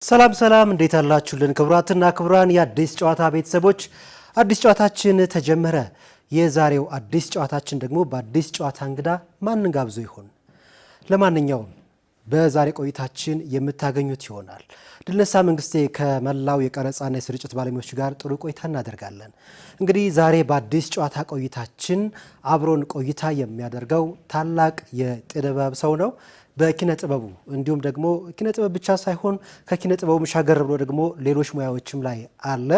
ሰላም ሰላም እንዴት አላችሁልን? ክቡራትና ክቡራን የአዲስ ጨዋታ ቤተሰቦች አዲስ ጨዋታችን ተጀመረ። የዛሬው አዲስ ጨዋታችን ደግሞ በአዲስ ጨዋታ እንግዳ ማንን ጋብዞ ይሆን? ለማንኛውም በዛሬ ቆይታችን የምታገኙት ይሆናል። ድልነሳ መንግስቴ ከመላው የቀረጻና የስርጭት ባለሙያዎች ጋር ጥሩ ቆይታ እናደርጋለን። እንግዲህ ዛሬ በአዲስ ጨዋታ ቆይታችን አብሮን ቆይታ የሚያደርገው ታላቅ የጥበብ ሰው ነው። በኪነ ጥበቡ እንዲሁም ደግሞ ኪነ ጥበብ ብቻ ሳይሆን ከኪነ ጥበቡ መሻገር ብሎ ደግሞ ሌሎች ሙያዎችም ላይ አለ።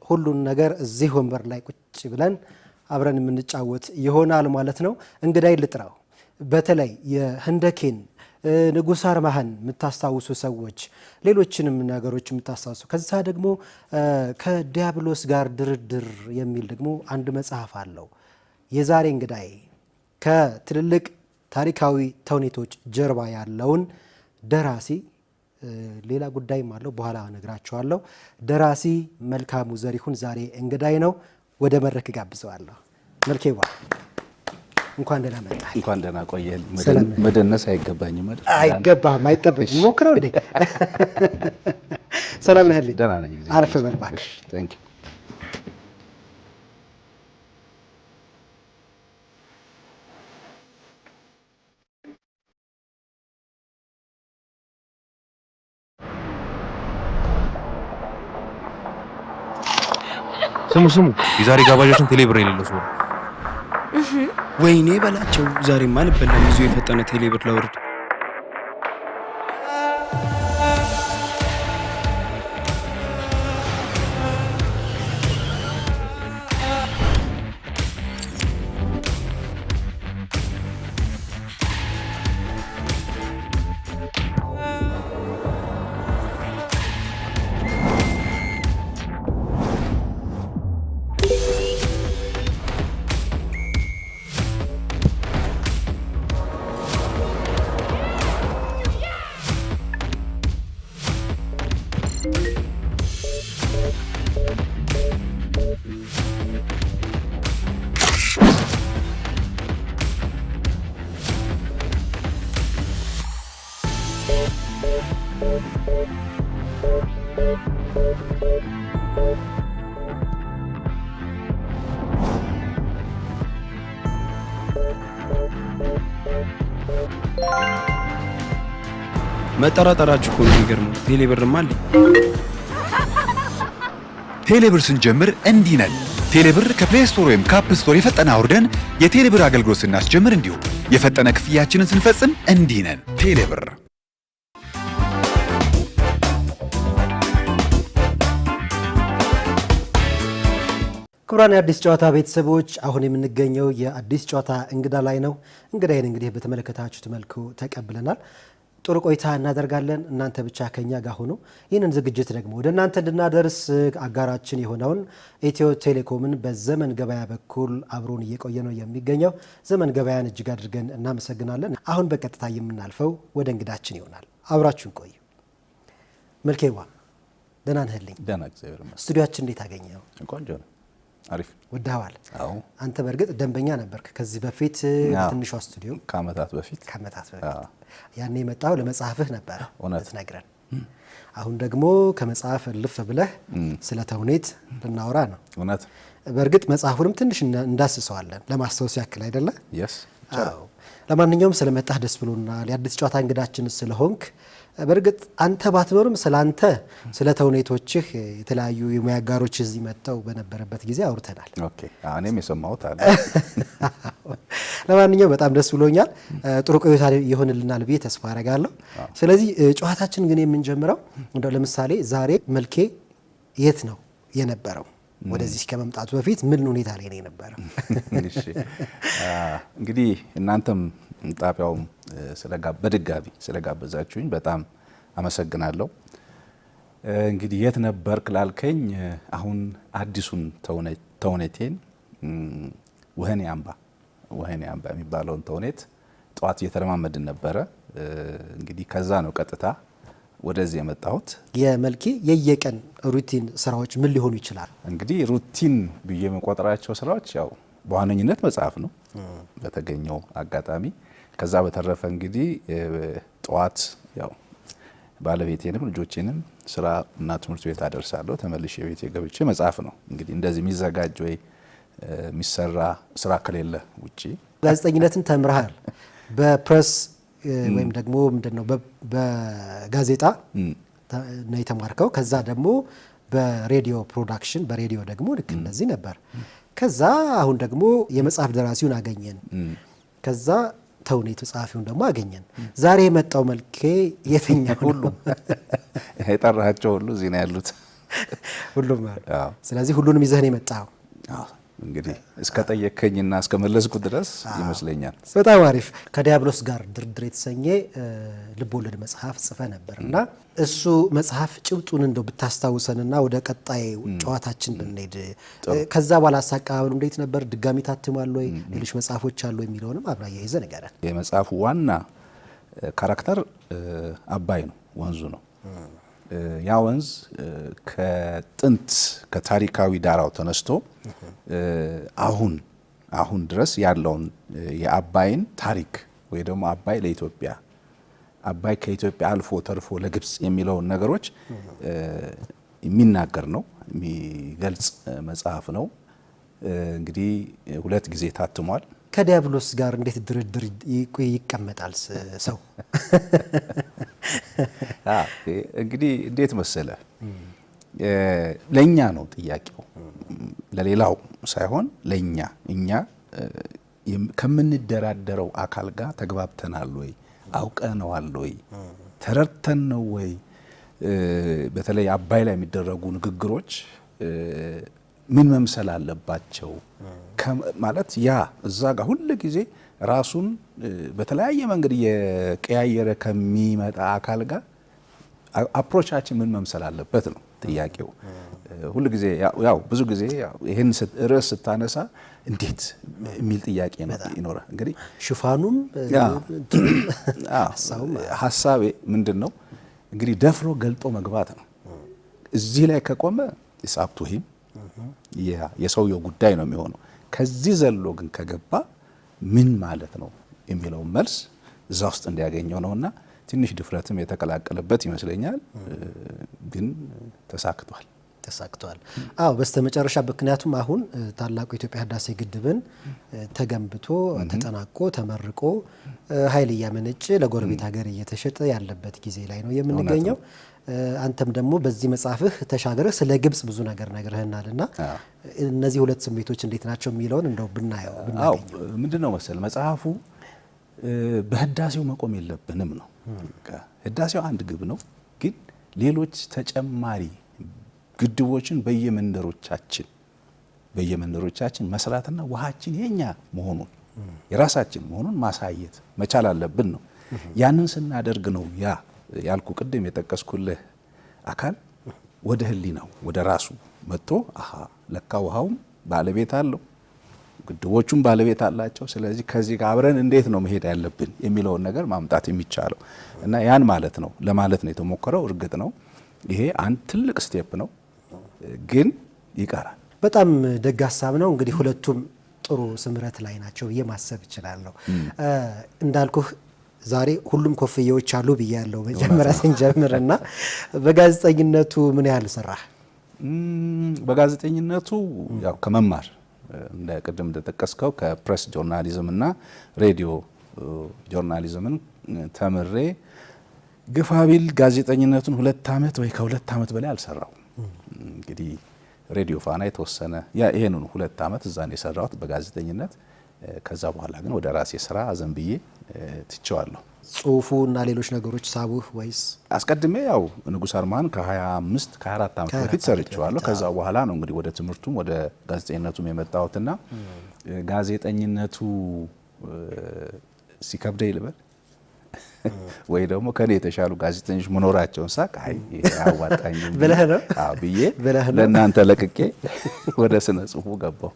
ሁሉን ነገር እዚህ ወንበር ላይ ቁጭ ብለን አብረን የምንጫወት ይሆናል ማለት ነው። እንግዳይ ልጥራው። በተለይ የህንደኬን ንጉሥ አርማህን የምታስታውሱ ሰዎች ሌሎችንም ነገሮች የምታስታውሱ ከዛ ደግሞ ከዲያብሎስ ጋር ድርድር የሚል ደግሞ አንድ መጽሐፍ አለው። የዛሬ እንግዳይ ከትልልቅ ታሪካዊ ተውኔቶች ጀርባ ያለውን ደራሲ ሌላ ጉዳይም አለው በኋላ እነግራችኋለሁ። ደራሲ መልካሙ ዘሪሁን ዛሬ እንግዳይ ነው። ወደ መድረክ ጋብዘዋለሁ። መልኬዋ እንኳን ደህና መጣህ። እንኳን ደህና ቆየህ። መደነስ አይገባኝም አይደል? አይገባም፣ አይጠበቅም። ሞክረው እንዴ። ሰላም ነህ? ደህና ነኝ። አረፍ በል እባክህ። ታንኪ ስሙ የዛሬ ጋባዣችን ቴሌብር የሌለው ሰው። ወይኔ በላቸው። ዛሬማ አልበላም። ይዞ የፈጠነ ቴሌብር ላውርድ። መጠራጠራችሁ እኮ ነው የሚገርመው። ቴሌብርም አለኝ። ቴሌብር ስንጀምር እንዲህ ነን። ቴሌብር ከፕሌይ ስቶር ወይም ከአፕ ስቶር የፈጠነ አውርደን የቴሌብር አገልግሎት ስናስጀምር እንዲሁ የፈጠነ ክፍያችንን ስንፈጽም እንዲህ ነን። ቴሌብር። ክቡራን የአዲስ ጨዋታ ቤተሰቦች አሁን የምንገኘው የአዲስ ጨዋታ እንግዳ ላይ ነው። እንግዳይን እንግዲህ በተመለከታችሁት መልኩ ተቀብለናል። ጥሩ ቆይታ እናደርጋለን። እናንተ ብቻ ከኛ ጋር ሆኖ ይህንን ዝግጅት ደግሞ ወደ እናንተ እንድናደርስ አጋራችን የሆነውን ኢትዮ ቴሌኮምን በዘመን ገበያ በኩል አብሮን እየቆየ ነው የሚገኘው። ዘመን ገበያን እጅግ አድርገን እናመሰግናለን። አሁን በቀጥታ የምናልፈው ወደ እንግዳችን ይሆናል። አብራችሁን ቆዩ። መልኬዋ ደህና ነህልኝ? ደህና እግዚአብሔር ይመስገን። ስቱዲዮአችን እንዴት አገኘው? ቆንጆ ነው። አሪፍ ወደዋል? አዎ። አንተ በእርግጥ ደንበኛ ነበርክ ከዚህ በፊት ትንሿ ስቱዲዮ ከዓመታት በፊት ያኔ የመጣው ለመጽሐፍህ ነበር ልትነግረን። አሁን ደግሞ ከመጽሐፍ እልፍ ብለህ ስለ ተውኔት ልናወራ ነው። እውነት። በእርግጥ መጽሐፉንም ትንሽ እንዳስሰዋለን ለማስታወስ ያክል አይደለ? አዎ። ለማንኛውም ስለመጣህ ደስ ብሎናል። የአዲስ ጨዋታ እንግዳችን ስለሆንክ በእርግጥ አንተ ባትኖርም ስላንተ ስለ ተውኔቶችህ የተለያዩ የሙያ አጋሮች እዚህ መጥተው በነበረበት ጊዜ አውርተናል። ኦኬ። እኔም የሰማሁት አለ። ለማንኛውም በጣም ደስ ብሎኛል። ጥሩ ቆይታ ይሆንልናል ብዬ ተስፋ አደርጋለሁ። ስለዚህ ጨዋታችን ግን የምንጀምረው እንደው ለምሳሌ ዛሬ መልኬ የት ነው የነበረው? ወደዚህ ከመምጣቱ በፊት ምን ሁኔታ ላይ ነው የነበረው? እሺ፣ እንግዲህ እናንተም ጣቢያውም በድጋሚ ስለጋበዛችሁኝ በጣም አመሰግናለሁ። እንግዲህ የት ነበርክ ላልከኝ አሁን አዲሱን ተውኔቴን ወህኒ አምባ የሚባለውን ተውኔት ጠዋት እየተለማመድን ነበረ። እንግዲህ ከዛ ነው ቀጥታ ወደዚህ የመጣሁት። የመልኬ የየቀን ሩቲን ስራዎች ምን ሊሆኑ ይችላል? እንግዲህ ሩቲን ብዬ የምቆጥራቸው ስራዎች ያው በዋነኝነት መጽሐፍ ነው በተገኘው አጋጣሚ። ከዛ በተረፈ እንግዲህ ጠዋት ያው ባለቤቴንም ልጆቼንም ስራ እና ትምህርት ቤት አደርሳለሁ። ተመልሼ ቤቴ ገብቼ መጽሐፍ ነው እንግዲህ እንደዚህ የሚዘጋጅ ወይ የሚሰራ ስራ ከሌለ ውጪ። ጋዜጠኝነትን ተምረሃል። በፕሬስ ወይም ደግሞ ምንድነው በጋዜጣ ነው የተማርከው። ከዛ ደግሞ በሬዲዮ ፕሮዳክሽን፣ በሬዲዮ ደግሞ ልክ እንደዚህ ነበር። ከዛ አሁን ደግሞ የመጽሐፍ ደራሲውን አገኘን። ከዛ ተውኔት ጸሐፊውን ደግሞ አገኘን። ዛሬ የመጣው መልኬ የትኛው? ሁሉም የጠራቸው ሁሉ እዚህ ነው ያሉት። ሁሉም። ስለዚህ ሁሉንም ይዘህ ነው የመጣው። እንግዲህ እስከ ጠየከኝና እስከ መለስኩ ድረስ ይመስለኛል። በጣም አሪፍ። ከዲያብሎስ ጋር ድርድር የተሰኘ ልቦለድ መጽሐፍ ጽፈ ነበር እና እሱ መጽሐፍ ጭብጡን እንደው ብታስታውሰንና ወደ ቀጣይ ጨዋታችን ብንሄድ። ከዛ በኋላ አቀባበሉ እንዴት ነበር? ድጋሚ ታትሟል ወይ? ሌሎች መጽሐፎች አሉ የሚለውንም አብራ ያይዘ ንገረን። የመጽሐፉ ዋና ካራክተር አባይ ነው፣ ወንዙ ነው። ያ ወንዝ ከጥንት ከታሪካዊ ዳራው ተነስቶ አሁን ድረስ ያለውን የአባይን ታሪክ ወይ ደግሞ አባይ ለኢትዮጵያ፣ አባይ ከኢትዮጵያ አልፎ ተርፎ ለግብጽ የሚለውን ነገሮች የሚናገር ነው፣ የሚገልጽ መጽሐፍ ነው። እንግዲህ 2 ጊዜ ታትሟል። ከዲያብሎስ ጋር እንዴት ድርድር ይቀመጣል ሰው? እንግዲህ እንዴት መሰለ፣ ለኛ ነው ጥያቄው፣ ለሌላው ሳይሆን ለኛ። እኛ ከምንደራደረው አካል ጋር ተግባብተናል ወይ? አውቀነዋል ወይ? ተረድተን ነው ወይ? በተለይ አባይ ላይ የሚደረጉ ንግግሮች ምን መምሰል አለባቸው? ማለት ያ እዛ ጋር ሁሉ ጊዜ ራሱን በተለያየ መንገድ የቀያየረ ከሚመጣ አካል ጋር አፕሮቻችን ምን መምሰል አለበት ነው ጥያቄው። ሁሉ ጊዜ ያው ብዙ ጊዜ ይሄን ርዕስ ስታነሳ እንዴት የሚል ጥያቄ ነው ይኖራል። እንግዲህ ሽፋኑም ሀሳቤ ምንድን ነው እንግዲህ ደፍሮ ገልጦ መግባት ነው። እዚህ ላይ ከቆመ ኢሳብቱሂም የሰውየው ጉዳይ ነው የሚሆነው። ከዚህ ዘሎ ግን ከገባ ምን ማለት ነው የሚለው መልስ እዛ ውስጥ እንዲያገኘው ነውና ትንሽ ድፍረትም የተቀላቀለበት ይመስለኛል። ግን ተሳክቷል። አዎ በስተመጨረሻ ምክንያቱም አሁን ታላቁ የኢትዮጵያ ህዳሴ ግድብን ተገንብቶ ተጠናቆ ተመርቆ ኃይል እያመነጨ ለጎረቤት ሀገር እየተሸጠ ያለበት ጊዜ ላይ ነው የምንገኘው። አንተም ደግሞ በዚህ መጽሐፍህ ተሻገረህ ስለ ግብጽ ብዙ ነገር ነግረህናልና እነዚህ 2 ስሜቶች እንዴት ናቸው የሚለውን እንደው ብናየው ምንድነው መሰል መጽሐፉ በህዳሴው መቆም የለብንም ነው። ህዳሴው አንድ ግብ ነው፣ ግን ሌሎች ተጨማሪ ግድቦችን በየመንደሮቻችን መስራትና ውሃችን የኛ መሆኑን የራሳችን መሆኑን ማሳየት መቻል አለብን ነው። ያንን ስናደርግ ነው ያ ያልኩ ቅድም የጠቀስኩልህ አካል ወደ ህሊናው ወደ ራሱ መጥቶ ለካ ውሃውም ባለቤት አለው፣ ግድቦቹም ባለቤት አላቸው። ስለዚህ ከዚህ ጋር አብረን እንዴት ነው መሄድ ያለብን የሚለውን ነገር ማምጣት የሚቻለው እና ያን ማለት ነው ለማለት ነው የተሞከረው። እርግጥ ነው ይሄ አንድ ትልቅ ስቴፕ ነው፣ ግን ይቀራል። በጣም ደግ ሀሳብ ነው። እንግዲህ ሁለቱም ጥሩ ስምረት ላይ ናቸው ብዬ ማሰብ እችላለሁ። እንዳልኩህ ዛሬ ሁሉም ኮፍያዎች አሉ ብያለሁ መጀመሪያ ስንጀምርና በጋዜጠኝነቱ ምን ያህል ሰራህ? በጋዜጠኝነቱ ያው ከመማር እንደ ቅድም እንደጠቀስከው ከፕሬስ ጆርናሊዝም እና ሬዲዮ ጆርናሊዝምን ተምሬ ግፋቢል ጋዜጠኝነቱን 2 ዓመት ወይ ከ2 ዓመት በላይ አልሰራው። እንግዲህ ሬዲዮ ፋና የተወሰነ ይሄንን 2 ዓመት እዛ ነው የሰራሁት በጋዜጠኝነት። ከዛ በኋላ ግን ወደ ራሴ ስራ አዘንብዬ ትቼዋለሁ። ጽሁፉ እና ሌሎች ነገሮች ሳቡህ ወይስ? አስቀድሜ ያው ንጉስ አርማን ከ25 ከ24 ዓመት በፊት ሰርቼዋለሁ። ከዛ በኋላ ነው እንግዲህ ወደ ትምህርቱም ወደ ጋዜጠኝነቱም የመጣሁትና ጋዜጠኝነቱ ሲከብደኝ ልበል ወይ ደግሞ ከኔ የተሻሉ ጋዜጠኞች መኖራቸውን ሳቅ አዋጣኝ ብለህ ነው ብዬ ለእናንተ ለቅቄ ወደ ስነ ጽሁፉ ገባሁ።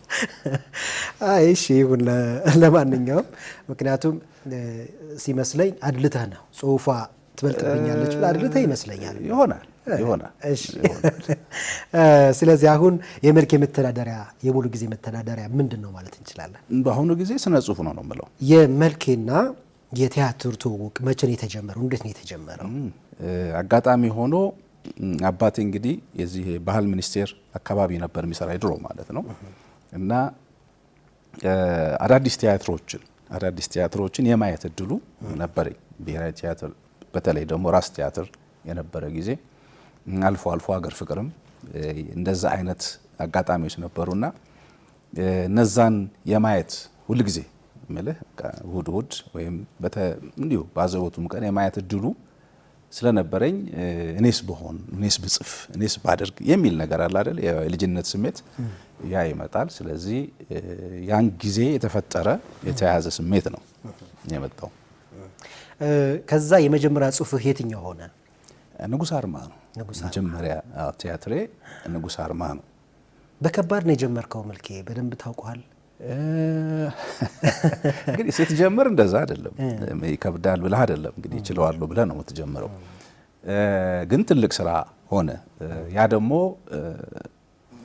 እሺ ይሁን። ለማንኛውም ምክንያቱም ሲመስለኝ አድልተህ ነው ጽሁፏ ትበልጥብኛለች ብለህ አድልተህ ይመስለኛል። ይሆናል። እሺ ስለዚህ አሁን የመልክ የመተዳደሪያ የሙሉ ጊዜ መተዳደሪያ ምንድን ነው ማለት እንችላለን? በአሁኑ ጊዜ ስነ ጽሁፍ ነው የምለው። የመልኬና የቲያትር ትውውቅ መቼ ነው የተጀመረው? እንዴት ነው የተጀመረው? አጋጣሚ ሆኖ አባቴ እንግዲህ የዚህ ባህል ሚኒስቴር አካባቢ ነበር የሚሰራ ድሮ ማለት ነው እና አዳዲስ ቲያትሮችን የማየት እድሉ ነበረኝ። ብሔራዊ ቲያትር በተለይ ደግሞ ራስ ቲያትር የነበረ ጊዜ አልፎ አልፎ ሀገር ፍቅርም እንደዛ አይነት አጋጣሚዎች ነበሩና እነዛን የማየት ሁልጊዜ ምልህ እሁድ ወይም እንዲሁ ባዘቦቱም ቀን የማየት እድሉ ስለነበረኝ እኔስ ብሆን እኔስ ብጽፍ እኔስ ባደርግ የሚል ነገር አለ አይደል? የልጅነት ስሜት ያ ይመጣል። ስለዚህ ያን ጊዜ የተፈጠረ የተያያዘ ስሜት ነው የመጣው። ከዛ የመጀመሪያ ጽሁፍህ የትኛው ሆነ? ንጉስ አርማ ነው መጀመሪያ ቲያትሬ ንጉስ አርማ ነው። በከባድ ነው የጀመርከው መልኬ፣ በደንብ ታውቀዋል። እንግዲህ ስትጀምር እንደዛ አይደለም፣ ይከብዳል ብለህ አይደለም እንግዲህ እችለዋለሁ ብለህ ነው የምትጀምረው። ግን ትልቅ ስራ ሆነ። ያ ደግሞ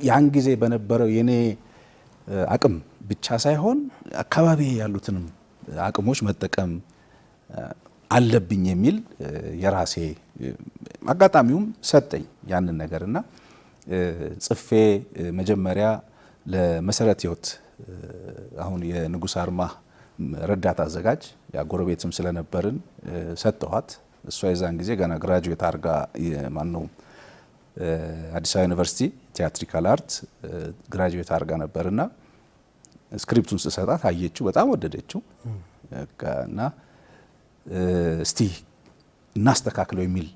ያን ጊዜ በነበረው የኔ አቅም ብቻ ሳይሆን አካባቢ ያሉትንም አቅሞች መጠቀም አለብኝ የሚል የራሴ አጋጣሚውም ሰጠኝ ያንን ነገርና ጽፌ መጀመሪያ ለመሰረት ህይወት አሁን የንጉስ አርማ ረዳት አዘጋጅ ያጎረቤትም ስለነበርን ሰጠኋት። እሷ የዛን ጊዜ ገና ግራጁዌት አርጋ ማነው አዲስ አበባ ዩኒቨርሲቲ ቲያትሪካል አርት ግራጁዌት አርጋ ነበርና ስክሪፕቱን ስሰጣት አየችው፣ በጣም ወደደችው እና እስቲ እናስተካክለው የሚል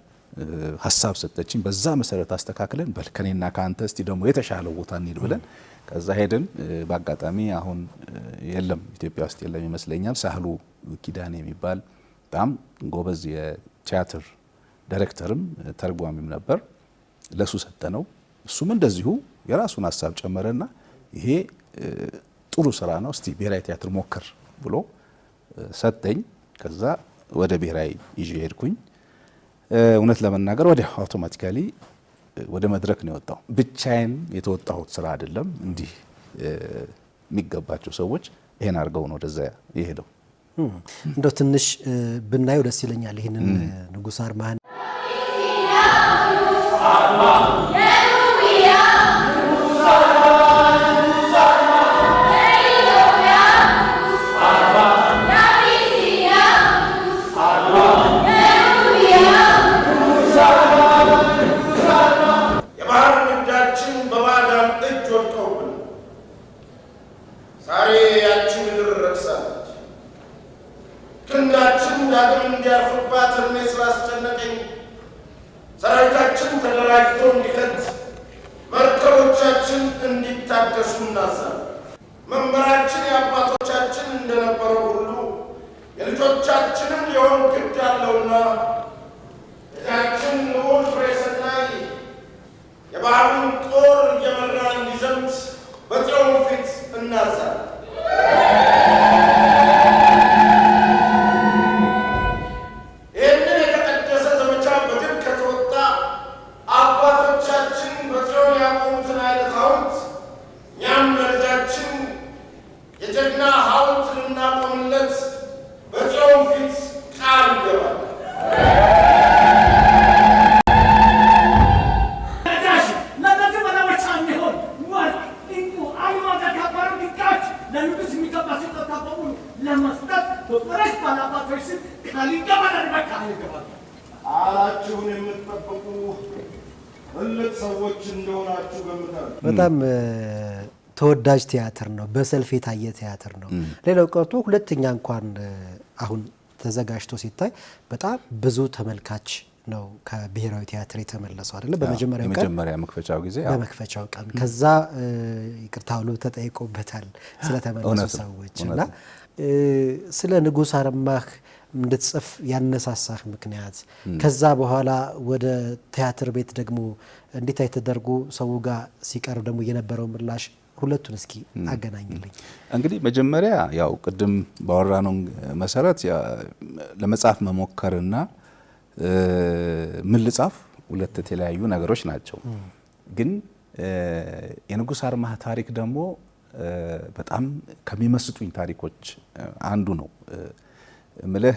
ሀሳብ ሰጠችኝ። በዛ መሰረት አስተካክለን በል ከኔና ካንተ እስቲ ደግሞ የተሻለው ቦታ እንሂድ ብለን ከዛ ሄድን። በአጋጣሚ አሁን የለም ኢትዮጵያ ውስጥ የለም ይመስለኛል፣ ሳህሉ ኪዳኔ የሚባል በጣም ጎበዝ የቲያትር ዳይሬክተርም ተርጓሚም ነበር። ለሱ ሰጠነው። እሱም እንደዚሁ የራሱን ሀሳብ ጨመረና ይሄ ጥሩ ስራ ነው እስቲ ብሔራዊ ቲያትር ሞክር ብሎ ሰጠኝ። ከዛ ወደ ብሔራዊ ይዤ ሄድኩኝ። እውነት ለመናገር ወዲያው አውቶማቲካሊ ወደ መድረክ ነው የወጣው። ብቻዬን የተወጣሁት ስራ አይደለም። እንዲህ የሚገባቸው ሰዎች ይሄን አድርገው ነው ወደዛ የሄደው። እንደው ትንሽ ብናየው ደስ ይለኛል ይሄንን ንጉስ አርማን ሰራዊታችን ተደራጅቶ እንዲከት መርከቦቻችን እንዲታደሱ እናዛለን። መንበራችን የአባቶቻችን እንደነበረው ሁሉ የልጆቻችንም ሊሆን ግድ አለውና ልጃችን ልዑል ፍሬ ሰናይ የባህሩን ጦር እየመራ እንዲዘምት በጽዮን ፊት እናዛለን። የጀግና ሐውልት ልናቆምለት በጽዮን ፊት ቃል እንገባለን። ለነዚህ መለወጫ የሚሆን ወርቅ፣ ዕንቁ፣ አልማዝ ያካበሩ ድንጋዮች ለንጉሥ የሚገባ ስጦታ በሙሉ ለመስጠት በፈረስ ባላባቶች ስም ቃል ይገባናል። ቃል ይገባል። ቃላችሁን የምትጠብቁ ትልቅ ሰዎች እንደሆናችሁ ገምታለሁ። በጣም ተወዳጅ ቲያትር ነው። በሰልፍ የታየ ቲያትር ነው። ሌላው ቀርቶ ሁለተኛ እንኳን አሁን ተዘጋጅቶ ሲታይ በጣም ብዙ ተመልካች ነው ከብሔራዊ ቲያትር የተመለሰው አይደለ? በመጀመሪያው ቀን የመጀመሪያ መክፈቻው ጊዜ በመክፈቻው ቀን ከዛ ይቅርታ ሁሉ ተጠይቆበታል ስለተመለሱ ሰዎች እና ስለ ንጉስ አርማህ እንድትጽፍ ያነሳሳህ ምክንያት ከዛ በኋላ ወደ ቲያትር ቤት ደግሞ እንዴት ተደርጎ ሰው ጋር ሲቀርብ ደግሞ የነበረው ምላሽ ሁለቱን እስኪ አገናኝልኝ። እንግዲህ መጀመሪያ ያው ቅድም ባወራነው መሰረት ለመጻፍ መሞከርና ምን ልጻፍ ሁለት የተለያዩ ነገሮች ናቸው። ግን የንጉስ አርማህ ታሪክ ደግሞ በጣም ከሚመስጡኝ ታሪኮች አንዱ ነው። ምልህ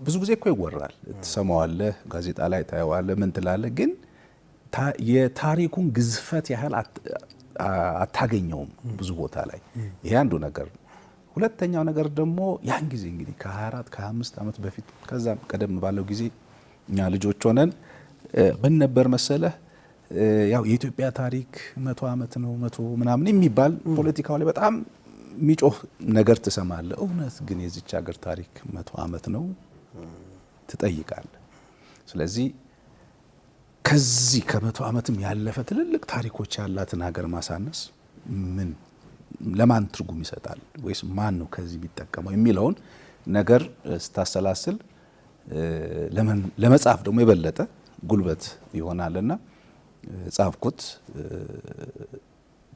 ብዙ ጊዜ እኮ ይወራል፣ ትሰማዋለህ፣ ጋዜጣ ላይ ታየዋለህ፣ ምን ትላለህ፣ ግን የታሪኩን ግዝፈት ያህል አታገኘውም ብዙ ቦታ ላይ። ይሄ አንዱ ነገር። ሁለተኛው ነገር ደግሞ ያን ጊዜ እንግዲህ ከ24 ከ25 ዓመት በፊት ከዛም ቀደም ባለው ጊዜ እኛ ልጆች ሆነን ምን ነበር መሰለህ ያው የኢትዮጵያ ታሪክ 100 ዓመት ነው 100 ምናምን የሚባል ፖለቲካው ላይ በጣም የሚጮህ ነገር ትሰማለህ። እውነት ግን የዚች ሀገር ታሪክ 100 ዓመት ነው ትጠይቃለህ። ስለዚህ ከዚህ ከ100 ዓመትም ያለፈ ትልልቅ ታሪኮች ያላትን ሀገር ማሳነስ ምን ለማን ትርጉም ይሰጣል? ወይስ ማን ነው ከዚህ ቢጠቀመው የሚለውን ነገር ስታሰላስል ለመጻፍ ደግሞ የበለጠ ጉልበት ይሆናልና ጻፍኩት።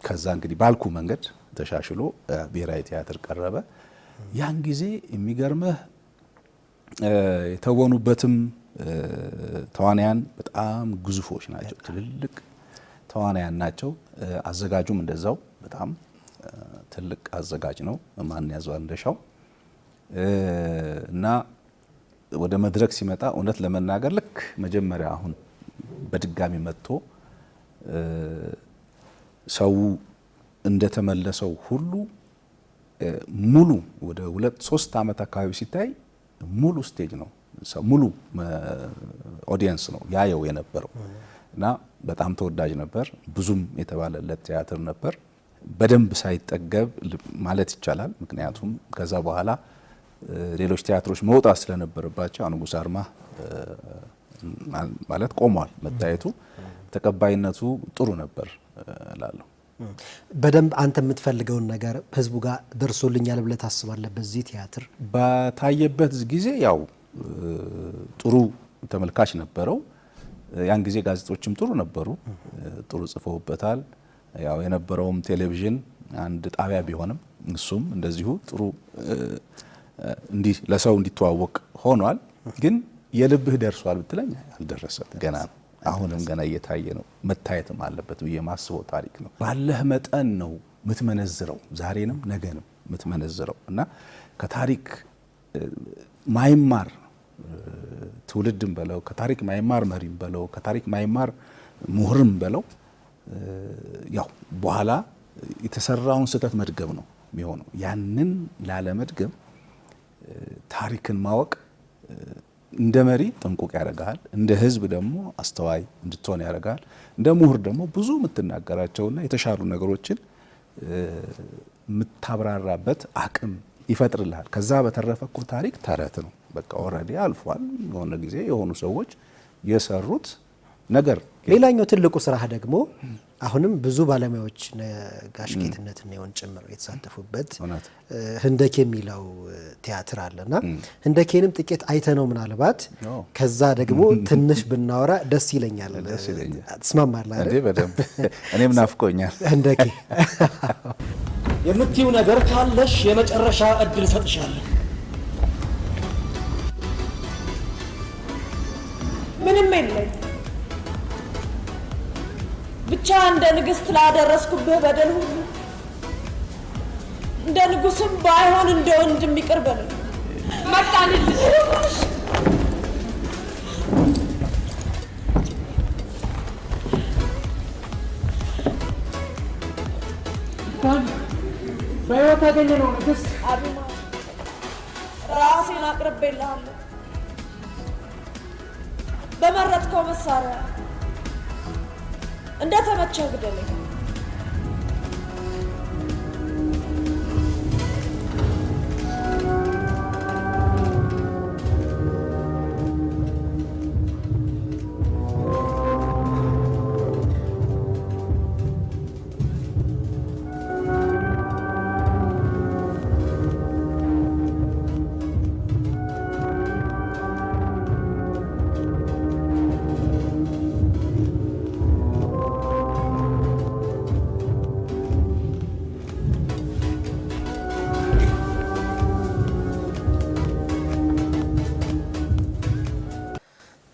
ከዛ እንግዲህ ባልኩ መንገድ ተሻሽሎ ብሔራዊ ቲያትር ቀረበ። ያን ጊዜ የሚገርምህ የተወኑበትም ተዋናያን በጣም ግዙፎች ናቸው፣ ትልልቅ ተዋናያን ናቸው። አዘጋጁም እንደዛው በጣም ትልቅ አዘጋጅ ነው፣ ማን ያዘዋል እንደሻው። እና ወደ መድረክ ሲመጣ እውነት ለመናገር ልክ መጀመሪያ አሁን በድጋሚ መጥቶ ሰው እንደተመለሰው ሁሉ ሙሉ ወደ 2-3 ዓመት አካባቢ ሲታይ ሙሉ ስቴጅ ነው፣ ሙሉ ኦዲየንስ ነው ያየው የነበረው እና በጣም ተወዳጅ ነበር። ብዙም የተባለለት ቲያትር ነበር። በደንብ ሳይጠገብ ማለት ይቻላል። ምክንያቱም ከዛ በኋላ ሌሎች ቲያትሮች መውጣት ስለነበረባቸው ንጉሥ አርማ ማለት ቆሟል መታየቱ። ተቀባይነቱ ጥሩ ነበር እላለሁ። በደንብ አንተ የምትፈልገውን ነገር ህዝቡ ጋር ደርሶልኛል ብለህ ታስባለህ? በዚህ ቲያትር በታየበት ጊዜ ያው ጥሩ ተመልካች ነበረው። ያን ጊዜ ጋዜጦችም ጥሩ ነበሩ፣ ጥሩ ጽፈውበታል። ያው የነበረውም ቴሌቪዥን አንድ ጣቢያ ቢሆንም እሱም እንደዚሁ ጥሩ እንዲህ ለሰው እንዲተዋወቅ ሆኗል። ግን የልብህ ደርሷል ብትለኝ አልደረሰም፣ ገና ነው። አሁንም ገና እየታየ ነው፣ መታየትም አለበት ብዬ ማስበው ታሪክ ነው። ባለህ መጠን ነው የምትመነዝረው፣ ዛሬንም ነገንም የምትመነዝረው እና ከታሪክ ማይማር ትውልድም በለው ከታሪክ ማይማር መሪም በለው ከታሪክ ማይማር ምሁርም በለው ያው በኋላ የተሰራውን ስህተት መድገም ነው የሚሆነው። ያንን ላለመድገም ታሪክን ማወቅ እንደ መሪ ጥንቁቅ ያደርጋል፣ እንደ ህዝብ ደግሞ አስተዋይ እንድትሆን ያደርጋል። እንደ ምሁር ደግሞ ብዙ የምትናገራቸውና የተሻሉ ነገሮችን የምታብራራበት አቅም ይፈጥርልሃል። ከዛ በተረፈ እኮ ታሪክ ተረት ነው፣ በቃ ኦልሬዲ አልፏል። የሆነ ጊዜ የሆኑ ሰዎች የሰሩት ነገር። ሌላኛው ትልቁ ስራህ ደግሞ አሁንም ብዙ ባለሙያዎች ጋሽ ጌትነት ነው ጭምር የተሳተፉበት ህንደኬ የሚለው ቲያትር አለና ህንደኬንም ጥቂት አይተነው ምናልባት ከዛ ደግሞ ትንሽ ብናወራ ደስ ይለኛል። ትስማማለህ አይደል? በደንብ እኔም ናፍቆኛል ህንደኬ። የምትይው ነገር ካለሽ የመጨረሻ እድል ሰጥሻለሁ። ምንም የለኝ፣ ብቻ እንደ ንግስት ላደረስኩብህ በደል ሁሉ እንደ ንጉስም ባይሆን እንደ ወንድም ይቅር በለኝ። መጣንልሽ። በሕይወት ያገኘነው ንግስት አቢማ ራሴን አቅርቤልሃለሁ በመረጥከው መሳሪያ። እንደተመቸህ ግደለኝ።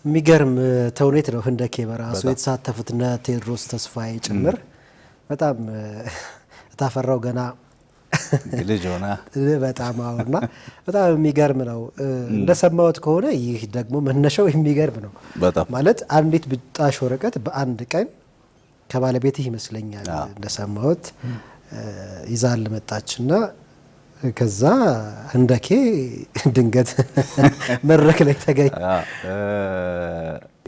የሚገርም ተውኔት ነው ህንደኬ በራሱ የተሳተፉትና ቴዎድሮስ ተስፋዬ ጭምር። በጣም እታፈራው ገና ልጅ ሆና በጣም አሁንና በጣም የሚገርም ነው። እንደሰማሁት ከሆነ ይህ ደግሞ መነሻው የሚገርም ነው። በጣም ማለት አንዲት ብጣሽ ወረቀት በአንድ ቀን ከባለቤትህ ይመስለኛል እንደሰማሁት ይዛል መጣችና ከዛ ህንደኬ ድንገት መድረክ ላይ ተገኘ።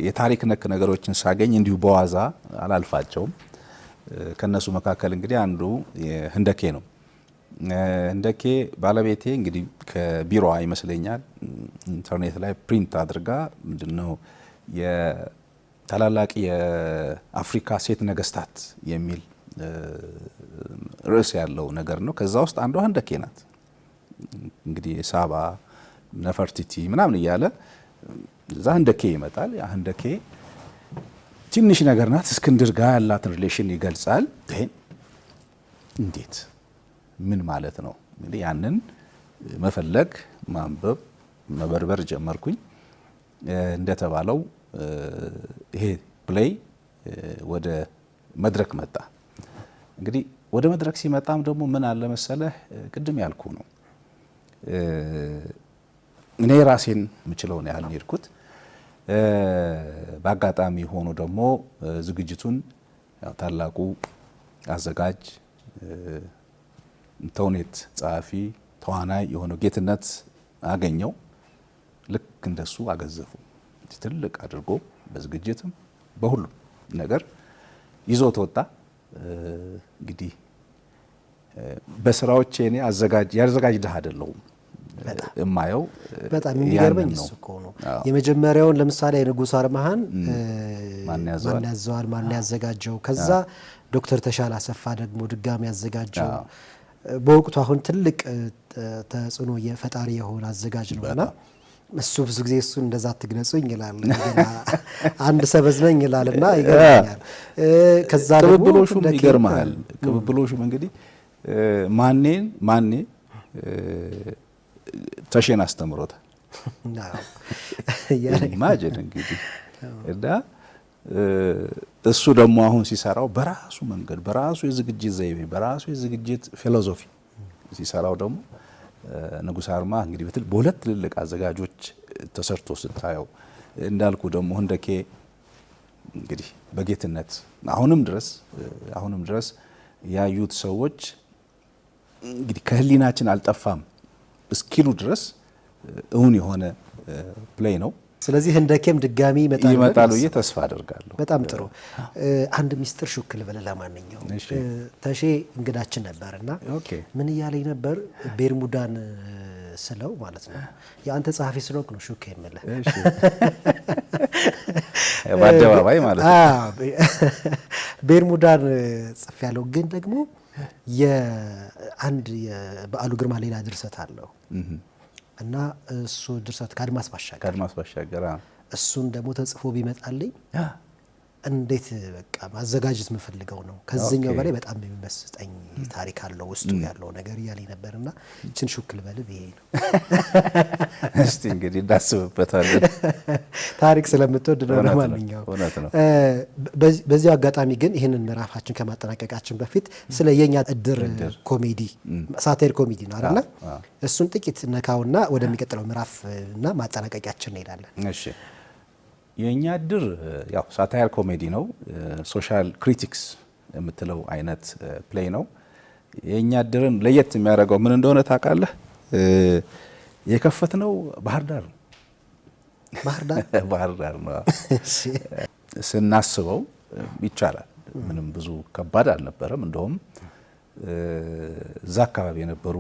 የታሪክ ነክ ነገሮችን ሳገኝ እንዲሁ በዋዛ አላልፋቸውም። ከነሱ መካከል እንግዲህ አንዱ ህንደኬ ነው። ህንደኬ ባለቤቴ እንግዲህ ከቢሮዋ ይመስለኛል ኢንተርኔት ላይ ፕሪንት አድርጋ ምንድነው የታላላቅ የአፍሪካ ሴት ነገስታት የሚል ርዕስ ያለው ነገር ነው። ከዛ ውስጥ አንዷ ህንደኬ ናት። እንግዲህ ሳባ ነፈርቲቲ ምናምን እያለ እዛ ህንደኬ ይመጣል። ያ ህንደኬ ትንሽ ነገር ናት። እስክንድር ጋር ያላትን ሪሌሽን ይገልጻል። እንዴት ምን ማለት ነው? እንግዲህ ያንን መፈለግ ማንበብ መበርበር ጀመርኩኝ። እንደተባለው ይሄ ፕሌይ ወደ መድረክ መጣ። እንግዲህ ወደ መድረክ ሲመጣም ደግሞ ምን አለ መሰለህ ቅድም ያልኩ ነው። እኔ ራሴን የምችለውን ያህል ሄድኩት። በአጋጣሚ ሆኖ ደግሞ ዝግጅቱን ታላቁ አዘጋጅ ተውኔት ጸሐፊ ተዋናይ የሆነው ጌትነት አገኘው። ልክ እንደሱ አገዘፉ። ትልቅ አድርጎ በዝግጅትም በሁሉም ነገር ይዞት ወጣ። እንግዲህ በስራዎቼ እኔ ያዘጋጅ ድሃ አይደለሁም። እማየው በጣም የሚገርመኝ እሱ እኮ ነው። የመጀመሪያውን ለምሳሌ የንጉሥ አርማሃን ማን ያዘዋል ማን ያዘጋጀው፣ ከዛ ዶክተር ተሻለ አሰፋ ደግሞ ድጋሚ ያዘጋጀው በወቅቱ አሁን ትልቅ ተጽዕኖ የፈጣሪ የሆነ አዘጋጅ ነውና እሱ ብዙ ጊዜ እሱ እንደዛ አትግለጹኝ ይላል። አንድ ሰበዝ ነኝ ይላልና ይገርመኛል። ከዛ ደግሞ ቅብብሎሹም ይገርማል። ቅብብሎሹም እንግዲህ ማኔ ተሼን አስተምሮታል። ኢማጂን እንግዲህ እና እሱ ደግሞ አሁን ሲሰራው በራሱ መንገድ በራሱ የዝግጅት ዘይቤ በራሱ የዝግጅት ፊሎሶፊ ሲሰራው ደግሞ ንጉሥ አርማ እንግዲህ በሁለት ትልልቅ አዘጋጆች ተሰርቶ ስታየው እንዳልኩ ደግሞ ህንደኬ እንግዲህ በጌትነት አሁንም ድረስ ያዩት ሰዎች እንግዲህ ከህሊናችን አልጠፋም እስኪሉ ድረስ እውን የሆነ ፕሌይ ነው። ስለዚህ ህንደኬም ድጋሚ ይመጣሉ ብዬ ተስፋ አደርጋለሁ። በጣም ጥሩ። አንድ ሚስጥር ሹክ ልበል። ለማንኛውም ተሼ እንግዳችን ነበርና ምን እያለኝ ነበር? ቤርሙዳን ስለው ማለት ነው የአንተ ጸሐፊ ስለሆንክ ነው ሹክ የምልህ በአደባባይ ማለት ነው። ቤርሙዳን ጽፍ ያለው ግን ደግሞ የአንድ የበዓሉ ግርማ ሌላ ድርሰት አለው እና እሱ ድርሰት ከአድማስ ባሻገር እሱን ደግሞ ተጽፎ ቢመጣልኝ እንዴት በቃ ማዘጋጀት የምፈልገው ነው። ከዚህኛው በላይ በጣም የሚመስጠኝ ታሪክ አለው ውስጡ ያለው ነገር እያለኝ ነበርና እችን ሹክ ልበል ብዬ ነው። እስቲ እንግዲህ እንዳስብበታለን። ታሪክ ስለምትወድ ነው። ለማንኛውም በዚህ አጋጣሚ ግን ይህንን ምዕራፋችን ከማጠናቀቃችን በፊት ስለ የኛ እድር ኮሜዲ ሳቴር ኮሜዲ ነው አይደለ? እሱን ጥቂት ነካውና ወደሚቀጥለው ምዕራፍ እና ማጠናቀቂያችን እንሄዳለን። እሺ። የኛ እድር ያው ሳታየር ኮሜዲ ነው። ሶሻል ክሪቲክስ የምትለው አይነት ፕሌይ ነው። የኛ እድርን ለየት የሚያደርገው ምን እንደሆነ ታውቃለህ? የከፈትነው ባህር ዳር ነው። ባህር ዳር ነው። ስናስበው ይቻላል። ምንም ብዙ ከባድ አልነበረም። እንደውም እዛ አካባቢ የነበሩ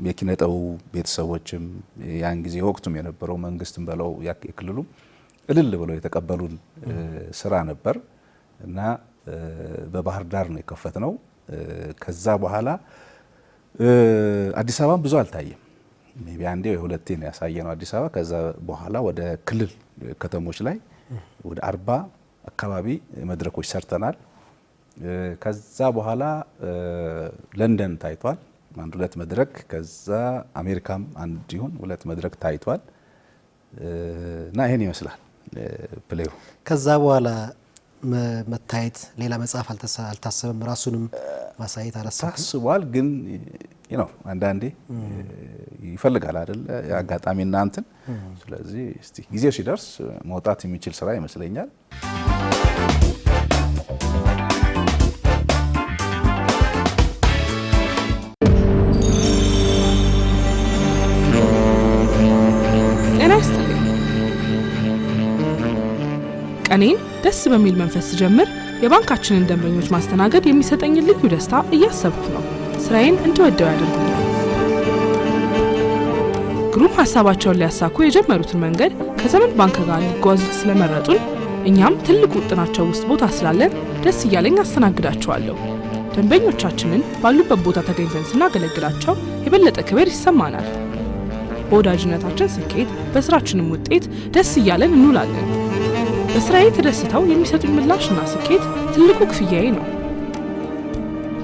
የኪነ ጥበቡ ቤተሰቦችም ያን ጊዜ ወቅቱም የነበረው መንግስትም በለው የክልሉ እልል ብለው የተቀበሉን ስራ ነበር እና በባህር ዳር ነው የከፈትነው። ከዛ በኋላ አዲስ አበባም ብዙ አልታየም። ሜቢ አንዴ ወይ ሁለቴ ነው ያሳየነው አዲስ አበባ። ከዛ በኋላ ወደ ክልል ከተሞች ላይ ወደ 40 አካባቢ መድረኮች ሰርተናል። ከዛ በኋላ ለንደን ታይቷል አንድ ሁለት መድረክ፣ ከዛ አሜሪካም አንድ ይሁን ሁለት መድረክ ታይቷል እና ይሄን ይመስላል ፕሌው። ከዛ በኋላ መታየት ሌላ መጽሐፍ አልታሰበም። ራሱንም ማሳየት አላሰብኩም። ታስቧል፣ ግን አንዳንዴ ይፈልጋል አይደል አጋጣሚና እንትን። ስለዚህ እስቲ ጊዜው ሲደርስ መውጣት የሚችል ስራ ይመስለኛል። ቀኔን ደስ በሚል መንፈስ ጀምር የባንካችንን ደንበኞች ማስተናገድ የሚሰጠኝን ልዩ ደስታ እያሰብኩ ነው። ስራዬን እንድወደው ያደርጉኛል። ግሩፕ ሀሳባቸውን ሊያሳኩ የጀመሩትን መንገድ ከዘመን ባንክ ጋር ሊጓዙት ስለመረጡን እኛም ትልቅ ውጥናቸው ውስጥ ቦታ ስላለን ደስ እያለኝ አስተናግዳቸዋለሁ። ደንበኞቻችንን ባሉበት ቦታ ተገኝተን ስናገለግላቸው የበለጠ ክብር ይሰማናል። በወዳጅነታችን ስኬት፣ በስራችንም ውጤት ደስ እያለን እንውላለን። በስራዬ ተደስተው የሚሰጡኝ ምላሽና ስኬት ትልቁ ክፍያዬ ነው።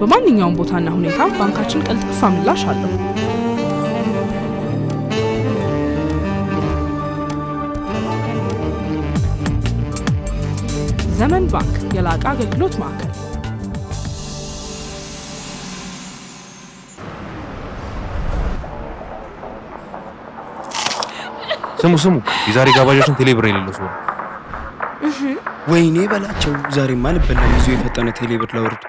በማንኛውም ቦታና ሁኔታ ባንካችን ቀልጣፋ ምላሽ አለው። ዘመን ባንክ የላቀ አገልግሎት ማዕከል። ስሙ የዛሬ ጋባዣችን ቴሌብር የሌለው ሰው ነው። ወይኔ በላቸው ዛሬማ አልበላም። ይዞ የፈጠነ ቴሌብር ላውርድ።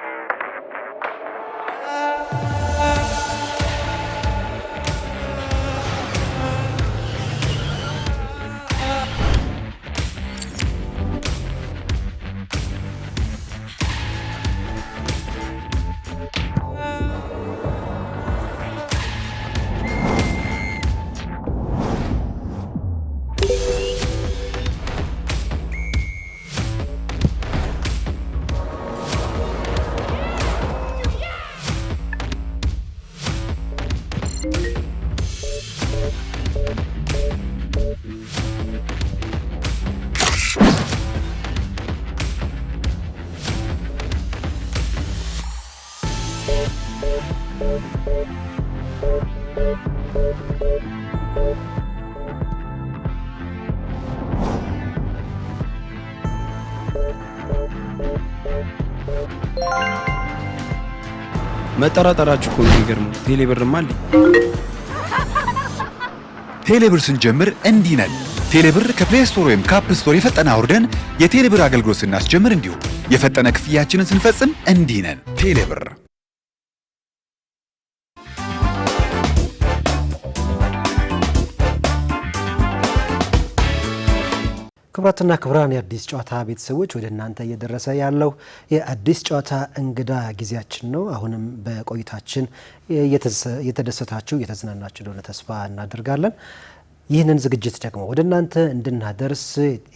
መጠራጠራችሁ እኮ ነው የሚገርመው። ቴሌብርማ አለኝ። ቴሌብር ስንጀምር እንዲህ ነን። ቴሌብር ከፕሌይ ስቶር ወይም ከአፕ ስቶር የፈጠነ አውርደን የቴሌብር አገልግሎት ስናስጀምር እንዲሁም የፈጠነ ክፍያችንን ስንፈጽም እንዲህ ነን። ቴሌብር ክቡራትና ክቡራን የአዲስ ጨዋታ ቤተሰቦች ወደ እናንተ እየደረሰ ያለው የአዲስ ጨዋታ እንግዳ ጊዜያችን ነው። አሁንም በቆይታችን እየተደሰታችሁ እየተዝናናችሁ እንደሆነ ተስፋ እናደርጋለን። ይህንን ዝግጅት ደግሞ ወደ እናንተ እንድናደርስ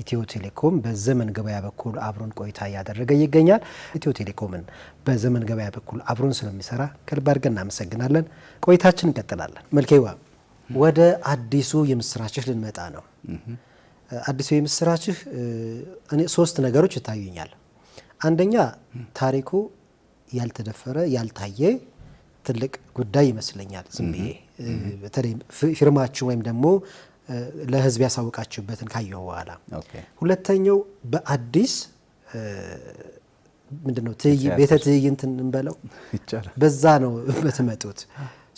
ኢትዮ ቴሌኮም በዘመን ገበያ በኩል አብሮን ቆይታ እያደረገ ይገኛል። ኢትዮ ቴሌኮምን በዘመን ገበያ በኩል አብሮን ስለሚሰራ ከልብ አድርገን እናመሰግናለን። ቆይታችን እንቀጥላለን። መልኬዋ ወደ አዲሱ የምስራችህ ልንመጣ ነው። አዲሱ የምስራችህ እኔ 3 ነገሮች ይታዩኛል። አንደኛ ታሪኩ ያልተደፈረ ያልታየ ትልቅ ጉዳይ ይመስለኛል። ዝም ብዬ በተለይ ፊርማችሁ ወይም ደግሞ ለህዝብ ያሳውቃችሁበትን ካየው በኋላ። ሁለተኛው በአዲስ ምንድነው ቤተ ትዕይንት እንበለው ይቻላል፣ በዛ ነው በተመጡት።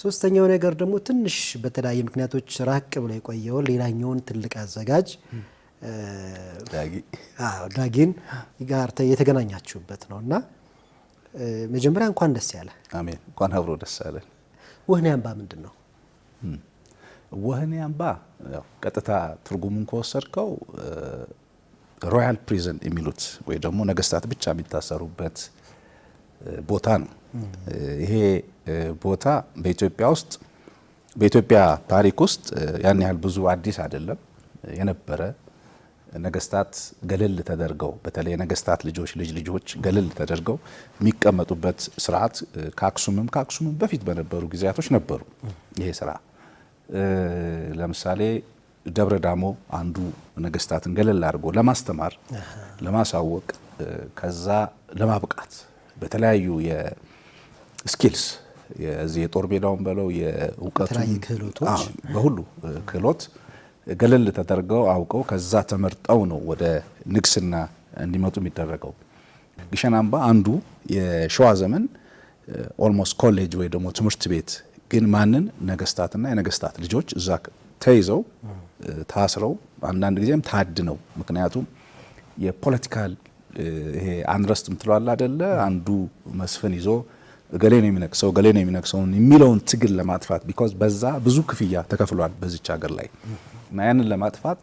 ሶስተኛው ነገር ደግሞ ትንሽ በተለያየ ምክንያቶች ራቅ ብሎ የቆየውን ሌላኛውን ትልቅ አዘጋጅ ዳጊን ጋር የተገናኛችሁበት ነውና መጀመሪያ እንኳን ደስ ያለ። አሜን። እንኳን አብሮ ደስ ያለን። ወህኒ አምባ ምንድን ነው? ወህኒ አምባ ያው ቀጥታ ትርጉሙን ከወሰድከው ሮያል ፕሪዝን የሚሉት ወይ ደግሞ ነገስታት ብቻ የሚታሰሩበት ቦታ ነው። ይሄ ቦታ በኢትዮጵያ ውስጥ በኢትዮጵያ ታሪክ ውስጥ ያን ያህል ብዙ አዲስ አይደለም። የነበረ ነገስታት ገለል ተደርገው በተለይ ነገስታት ልጆች ገለል ተደርገው የሚቀመጡበት ስርዓት ከአክሱምም በፊት በነበሩ ጊዜያቶች ነበሩ። ይሄ ስራ ለምሳሌ ደብረ ዳሞ አንዱ ነገስታትን ገለል አድርጎ ለማስተማር ለማሳወቅ ከዛ ለማብቃት በተለያዩ የስኪልስ የዚህ የጦር ሜዳውን በለው የእውቀቱ ክህሎቶች በሁሉ ክህሎት ገለል ተደርገው አውቀው ከዛ ተመርጠው ነው ወደ ንግስና እንዲመጡ የሚደረገው። ግሸን አምባ አንዱ የሸዋ ዘመን ኦልሞስት ኮሌጅ ወይ ደግሞ ትምህርት ቤት ግን ማንን ነገስታትና የነገስታት ልጆች እዛ ተይዘው ታስረው አንዳንድ ጊዜም ታድነው ምክንያቱም የፖለቲካል ይሄ አንረስት ምትሏል አይደለ አንዱ መስፍን ይዞ ገሌ ነው የሚነክሰው ገሌ ነው የሚነክሰው የሚለውን ትግል ለማጥፋት ቢኮዝ በዛ ብዙ ክፍያ ተከፍሏል በዚች ሀገር ላይ እና ያንን ለማጥፋት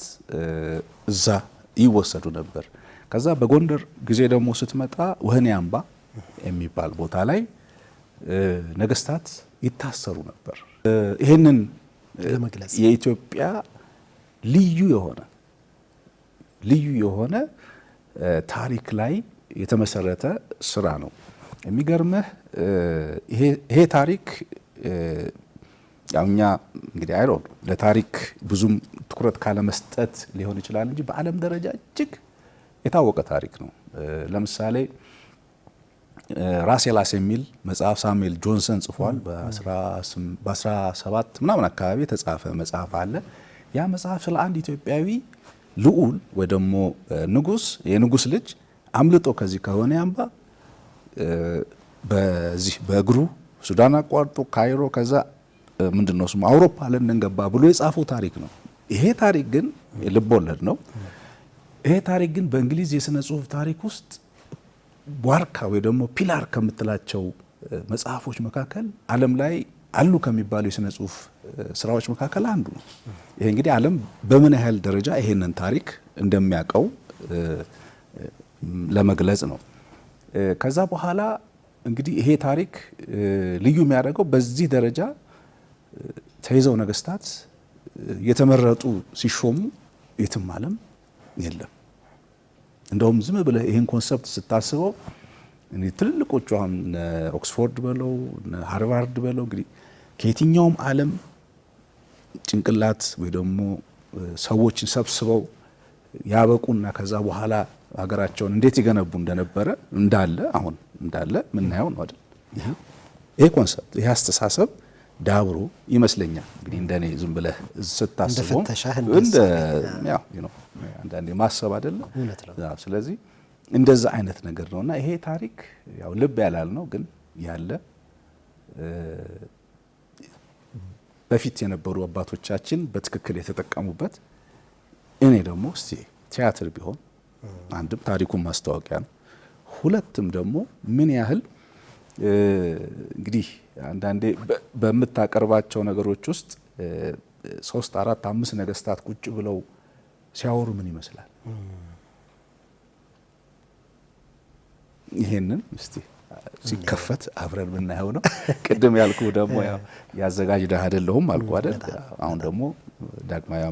እዛ ይወሰዱ ነበር። ከዛ በጎንደር ጊዜ ደግሞ ስትመጣ ወህኒ አምባ የሚባል ቦታ ላይ ነገስታት ይታሰሩ ነበር። ይሄንን ለመግለጽ የኢትዮጵያ ልዩ የሆነ ታሪክ ላይ የተመሰረተ ስራ ነው። የሚገርምህ ይሄ ታሪክ ያውኛ እንግዲህ አይሮን ለታሪክ ብዙም ትኩረት ካለ መስጠት ሊሆን ይችላል እንጂ በዓለም ደረጃ እጅግ የታወቀ ታሪክ ነው። ለምሳሌ ራሴላስ የሚል መጽሐፍ ሳሙኤል ጆንሰን ጽፏል። በ17 ምናምን አካባቢ የተጻፈ መጽሐፍ አለ። ያ መጽሐፍ ስለ አንድ ኢትዮጵያዊ ልዑል ወይ ደግሞ ንጉስ የንጉስ ልጅ አምልጦ ከዚህ ከወህኒ አምባ በዚህ በእግሩ ሱዳን አቋርጦ ካይሮ ከዛ ምንድነው ስሙ አውሮፓ ለንደን ገባ ብሎ የጻፈው ታሪክ ነው። ይሄ ታሪክ ግን ልብ ወለድ ነው። ይሄ ታሪክ ግን በእንግሊዝ የሥነ ጽሁፍ ታሪክ ውስጥ ዋርካ ወይ ደግሞ ፒላር ከምትላቸው መጽሐፎች መካከል ዓለም ላይ አሉ ከሚባሉ የሥነ ጽሁፍ ስራዎች መካከል አንዱ ነው። ይሄ እንግዲህ ዓለም በምን ያህል ደረጃ ይሄንን ታሪክ እንደሚያውቀው ለመግለጽ ነው። ከዛ በኋላ እንግዲህ ይሄ ታሪክ ልዩ የሚያደርገው በዚህ ደረጃ ተይዘው ነገስታት የተመረጡ ሲሾሙ የትም ዓለም የለም። እንደውም ዝም ብለህ ይሄን ኮንሰፕት ስታስበው እንግዲህ ትልልቆቹ አሁን ኦክስፎርድ በለው ሃርቫርድ በለው እንግዲህ ከየትኛውም ዓለም ጭንቅላት ወይ ደግሞ ሰዎችን ሰብስበው ያበቁና ከዛ በኋላ ሀገራቸውን እንዴት ይገነቡ እንደነበረ አሁን እንዳለ ምናየው ነው አይደል? ይሄ ኮንሰፕት ይሄ አስተሳሰብ ዳብሮ ይመስለኛል እንግዲህ እንደኔ ዝም ብለህ ስታስበው አንዳንዴ ማሰብ አይደለም። ስለዚህ እንደዛ አይነት ነገር ነውና ይሄ ታሪክ ያው ልብ ያላል ነው ግን ያለ በፊት የነበሩ አባቶቻችን በትክክል የተጠቀሙበት እኔ ደግሞ እስቲ ቲያትር ቢሆን አንድም ታሪኩን ማስተዋወቂያ ነው፣ ሁለትም ደግሞ ምን ያህል እንግዲህ አንዳንዴ በምታቀርባቸው ነገሮች ውስጥ 3 4 5 ነገስታት ቁጭ ብለው ሲያወሩ ምን ይመስላል? ይሄንን እስቲ ሲከፈት አብረን ምናየው ነው። ቅድም ያልኩ ደግሞ ያዘጋጅ ደህ አይደለሁም አልኩ አይደል? አሁን ደግሞ ዳግማዊ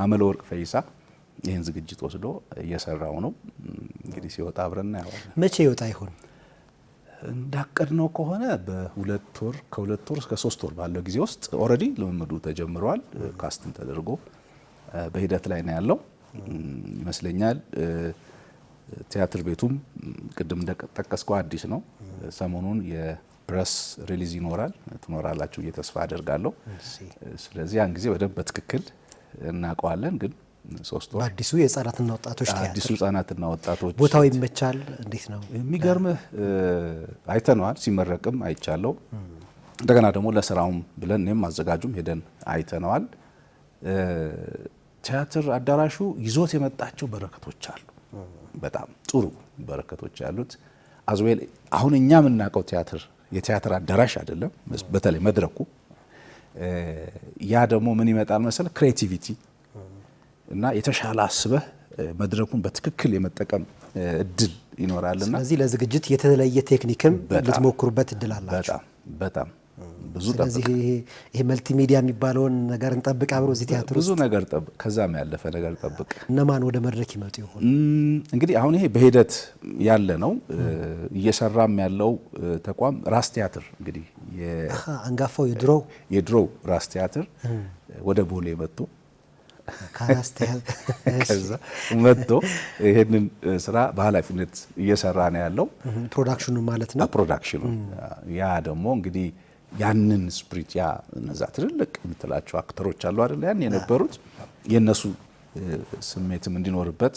አመለወርቅ ፈይሳ ይህን ዝግጅት ወስዶ እየሰራው ነው። እንግዲህ ሲወጣ አብረን እናየዋለን። መቼ ይወጣ ይሆን? እንዳቀድነው ከሆነ በ2 ወር ከ2 ወር እስከ 3 ወር ባለው ጊዜ ውስጥ ኦልሬዲ ልምምዱ ተጀምሯል። ካስትን ተደርጎ በሂደት ላይ ነው ያለው ይመስለኛል። ቲያትር ቤቱም ቅድም እንደጠቀስከው አዲስ ነው። ሰሞኑን የፕሬስ ሪሊዝ ይኖራል። ትኖራላችሁ እየተስፋ አደርጋለሁ። ስለዚህ ያን ጊዜ በደንብ በትክክል እናውቀዋለን። ግን 3 ወር በአዲሱ የህፃናትና ወጣቶች ቲያትር አዲሱ ህፃናትና ወጣቶች ቦታው ይመቻል። እንዴት ነው? የሚገርምህ አይተነዋል። ሲመረቅም አይቻለው። እንደገና ደግሞ ለስራውም ብለን እኔም አዘጋጁም ሄደን አይተነዋል። ቲያትር አዳራሹ ይዞት የመጣቸው በረከቶች አሉ። በጣም ጥሩ በረከቶች ያሉት አዝዌል አሁን እኛ የምናውቀው የቲያትር አዳራሽ አይደለም። በተለይ መድረኩ ያ ደግሞ ምን ይመጣል መሰል ክሬቲቪቲ እና የተሻለ አስበህ መድረኩን በትክክል የመጠቀም እድል ይኖራልና ስለዚህ ለዝግጅት የተለየ ቴክኒክም ልትሞክሩበት እድል አላችሁ። በጣም ብዙ ስለዚህ ይሄ መልቲሚዲያ የሚባለውን ነገር እንጠብቅ። አብሮ እዚህ ቲያትር ብዙ ነገር ጠብቅ፣ ከዛም ያለፈ ነገር ጠብቅ። እነማን ወደ መድረክ ይመጡ ይሆን? እንግዲህ አሁን ይሄ በሂደት ያለ ነው። እየሰራም ያለው ተቋም ራስ ቲያትር እንግዲህ አንጋፋው የድሮው ራስ ቲያትር ወደ ቦሌ መጥቶ ከዛ መጥቶ ይሄንን ስራ በኃላፊነት እየሰራ ነው ያለው። ፕሮዳክሽኑ ማለት ነው። ፕሮዳክሽኑ ያ ደግሞ እንግዲህ ያንን ስፕሪት እነዛ ትልልቅ የምትላቸው አክተሮች አሉ አይደል? ያን የነበሩት የነሱ ስሜትም እንዲኖርበት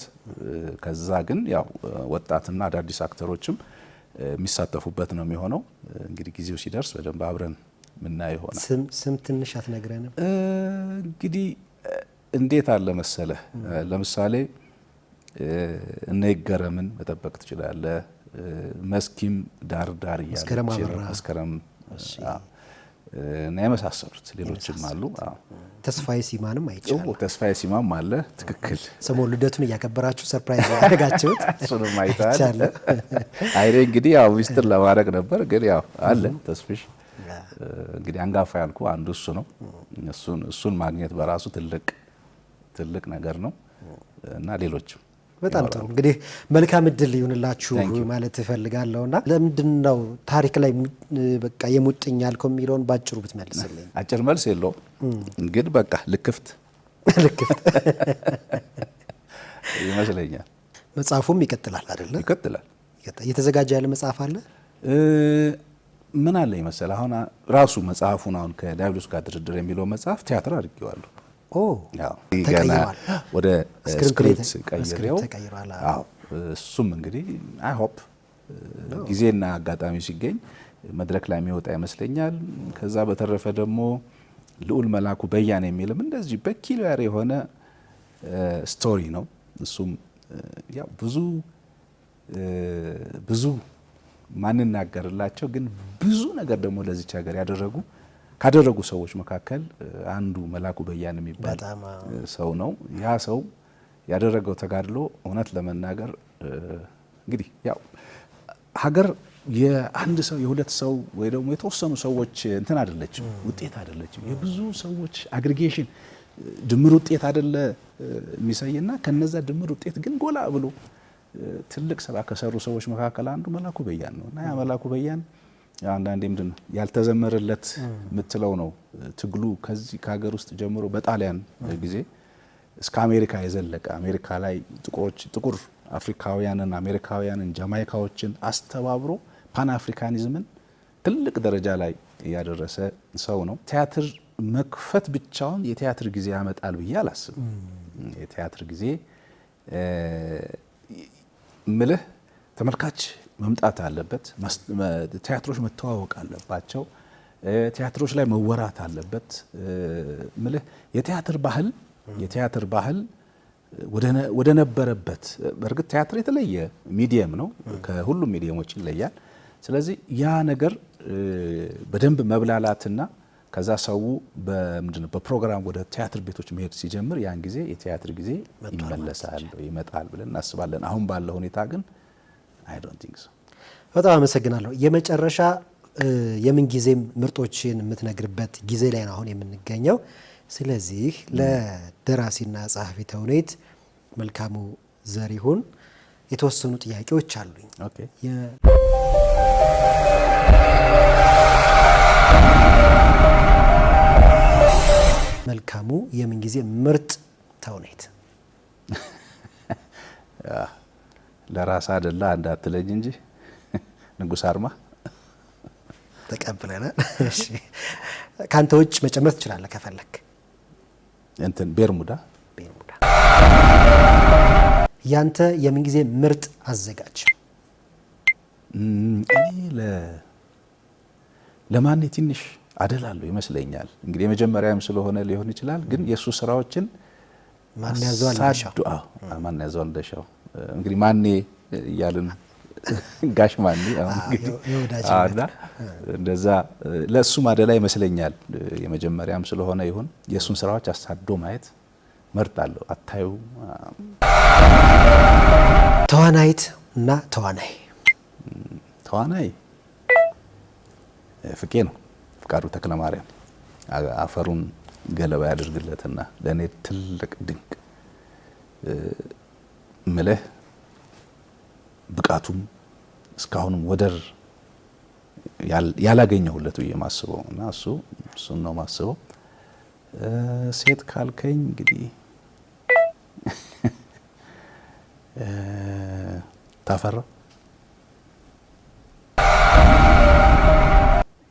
ከዛ ግን ያው ወጣትና አዳዲስ አክተሮችም የሚሳተፉበት ነው የሚሆነው። እንግዲህ ጊዜው ሲደርስ በደንብ አብረን ምናየው ይሆናል። ስም ትንሽ አትነግረንም? እንግዲህ እንዴት አለ መሰለህ፣ ለምሳሌ እነ ይገረምን መጠበቅ ትችላለህ። መስኪም ዳር እያለች መስከረም እና የመሳሰሉት ሌሎችም አሉ። ተስፋዬ ሲማንም አይቻለሁ። ተስፋዬ ሲማም አለ። ትክክል። ሰሞኑን ልደቱን እያከበራችሁ ሰርፕራይዝ ያደረጋችሁት እሱንም አይተሃል። አይኔ እንግዲህ ያው ሚስጥር ለማድረግ ነበር፣ ግን ያው አለ ተስፍሽ። እንግዲህ አንጋፋ ያልኩ አንዱ እሱ ነው። እሱን ማግኘት በራሱ ትልቅ ነገር ነው እና ሌሎችም በጣም ጥሩ። እንግዲህ መልካም እድል ይሁንላችሁ ማለት እፈልጋለሁና ለምንድን ነው ታሪክ ላይ በቃ የሙጥኝ ያልከው የሚለውን ባጭሩ ብትመልስልኝ። አጭር መልስ የለውም ግን በቃ ልክፍት ይመስለኛል። መጽሐፉም ይቀጥላል አይደለ? ይቀጥላል። እየተዘጋጀ ያለ መጽሐፍ አለ። ምን አለ ይመስል አሁን ራሱ መጽሐፉን አሁን ከዲያብሎስ ጋር ድርድር የሚለው መጽሐፍ ቲያትር አድርጌዋለሁ። ተቀይሯል። ወደ ስክሪፕት ቀይሬው እሱም እንግዲህ አይ ሆፕ ጊዜና አጋጣሚ ሲገኝ መድረክ ላይ የሚወጣ ይመስለኛል። ከዛ በተረፈ ደግሞ ልዑል መላኩ በያኔ የሚልም እንደዚህ በኪሊያር የሆነ ስቶሪ ነው። እሱም ያው ብዙ ማንናገርላቸው ግን ብዙ ነገር ደግሞ ለዚች ሀገር ካደረጉ ሰዎች መካከል አንዱ መላኩ በያን የሚባል ሰው ነው። ያ ሰው ያደረገው ተጋድሎ እውነት ለመናገር እንግዲህ ያው ሀገር የአንድ ሰው የሁለት ሰው ወይ ደግሞ የተወሰኑ ሰዎች እንትን አይደለችም፣ ውጤት አይደለችም። የብዙ ሰዎች አግሪጌሽን ድምር ውጤት አይደለ የሚሳይና ከነዛ ድምር ውጤት ግን ጎላ ብሎ ትልቅ ስራ ከሰሩ ሰዎች መካከል አንዱ መላኩ በያን ነው እና ያ መላኩ በያን አንዳንዴ ምንድን ነው ያልተዘመረለት የምትለው ነው። ትግሉ ከዚህ ከሀገር ውስጥ ጀምሮ በጣሊያን ጊዜ እስከ አሜሪካ የዘለቀ አሜሪካ ላይ ጥቁር አፍሪካውያንን፣ አሜሪካውያንን፣ ጃማይካዎችን አስተባብሮ ፓን አፍሪካኒዝምን ትልቅ ደረጃ ላይ ያደረሰ ሰው ነው። ቲያትር መክፈት ብቻውን የቲያትር ጊዜ ያመጣል ብዬ አላስብም። የቲያትር ጊዜ ምልህ ተመልካች መምጣት አለበት። ቲያትሮች መተዋወቅ አለባቸው። ቲያትሮች ላይ መወራት አለበት። ምልህ የቲያትር ባህል ወደ ነበረበት። በእርግጥ ቲያትር የተለየ ሚዲየም ነው፣ ከሁሉም ሚዲየሞች ይለያል። ስለዚህ ያ ነገር በደንብ መብላላትና ከዛ ሰው በምንድነው በፕሮግራም ወደ ቲያትር ቤቶች መሄድ ሲጀምር ያን ጊዜ የቲያትር ጊዜ ይመጣል ብለን እናስባለን። አሁን ባለው ሁኔታ ግን አይ ዶንት ቲንክ ሶ። በጣም አመሰግናለሁ። የመጨረሻ የምን ጊዜም ምርጦችን የምትነግርበት ጊዜ ላይ ነው አሁን የምንገኘው። ስለዚህ ለደራሲና ጸሐፊ ተውኔት መልካሙ ዘሪሁን የተወሰኑ ጥያቄዎች አሉኝ። ኦኬ። መልካሙ የምን ጊዜ ምርጥ ተውኔት? ለራስ አይደለ እንዳትለኝ እንጂ ንጉስ አርማ ተቀብለናል። እሺ ካንተ ውጭ መጨመር ትችላለህ ከፈለክ። እንትን ቤርሙዳ ያንተ የምን ጊዜ ምርጥ አዘጋጅ? እኔ ለማን ትንሽ አደላለሁ ይመስለኛል። እንግዲህ የመጀመሪያም ስለሆነ ሊሆን ይችላል። ግን የሱ ስራዎችን ማን ያዘዋል እንደሻው እንግዲህ ማኔ እያልን ጋሽ ማኔ አሁን እንግዲህ እንደዛ ለሱ ማደላ ይመስለኛል። የመጀመሪያም ስለሆነ ይሁን የሱን ስራዎች አሳዶ ማየት መርጣለሁ። አታዩ ተዋናይት እና ተዋናይ ፍቄ ነው፣ ፍቃዱ ተክለማርያም። አፈሩን ገለባ ያድርግለትና ለእኔ ትልቅ ድንቅ ምልህ ብቃቱም እስካሁንም ወደር ያላገኘሁለት ብዬ ማስበው እና እሱን ነው ማስበው። ሴት ካልከኝ እንግዲህ ታፈራ።